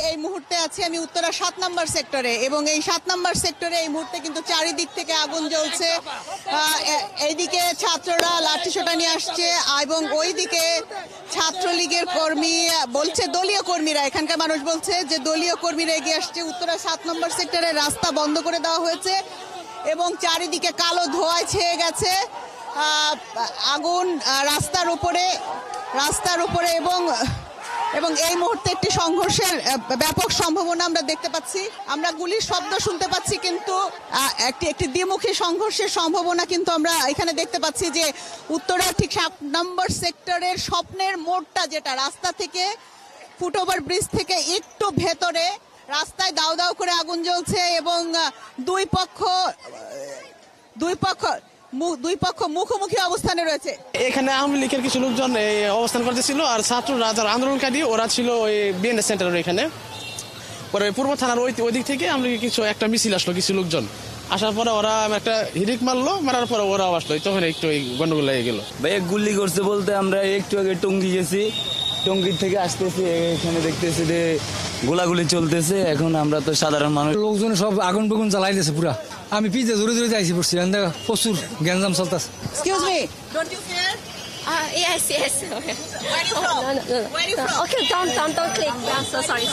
এই মুহূর্তে আছি আমি উত্তরা 7 নম্বর সেক্টরে এবং এই 7 নম্বর সেক্টরে এই মুহূর্তে কিন্তু চারিদিক থেকে আগুন জ্বলছে। এইদিকে ছাত্ররা লাঠিসোঁটা নিয়ে আসছে এবং ওইদিকে ছাত্রলীগের কর্মী বলছে, দলীয় কর্মীরা, এখানকার মানুষ বলছে যে দলীয় কর্মীরা এগিয়ে আসছে। উত্তরা 7 নম্বর সেক্টরে রাস্তা বন্ধ করে দেওয়া হয়েছে এবং চারিদিকে কালো ধোঁয়ায় ছেয়ে গেছে আগুন রাস্তার উপরে এবং এই মুহূর্তে একটি সংঘর্ষের ব্যাপক সম্ভাবনা আমরা দেখতে পাচ্ছি। আমরা গুলির শব্দ শুনতে পাচ্ছি, কিন্তু একটি দ্বিমুখী সংঘর্ষের সম্ভাবনা কিন্তু আমরা এখানে দেখতে পাচ্ছি যে উত্তরা ঠিক 7 নম্বর সেক্টরের স্বপ্নের মোড়টা, যেটা রাস্তা থেকে ফুটওভার ব্রিজ থেকে একটু ভেতরে, রাস্তায় দাউ দাউ করে আগুন জ্বলছে এবং দুই পক্ষ মুখোমুখি অবস্থানে রয়েছে। এখানে আওয়ামী লীগের কিছু লোকজন অবস্থান করতেছিল, আর ছাত্ররা যারা আন্দোলনকারী ওরা ছিল ওই বিএনএস সেন্টারের এখানে। পরে পূর্ব থানার ওই দিক থেকে আমরা একটা মিছিল আসলো, কিছু লোকজন আসার পরে ওরা একটা হিরিক মারার পরে ওরাও আসলো, তখন একটু গন্ডগোল লেগে গেল। ভাই গুলি করছে বলতে আমরা একটু আগে টঙ্গি গেছি, টঙ্গির থেকে আসতেছি, এখানে দেখতেছি যে গোলাগুলি চলতেছে। এখন আমরা তো সাধারণ মানুষ, লোকজন সব আগুন বেগুন জ্বালাইতেছে পুরা। আমি পিছে জোরে জোরে যাইছি পড়ছি, প্রচুর গ্যাঞ্জাম চলতেছে। Excuse me, don't you fear? Yes. Where are you from? No. Where are you from? Okay, don't click. I'm so sorry.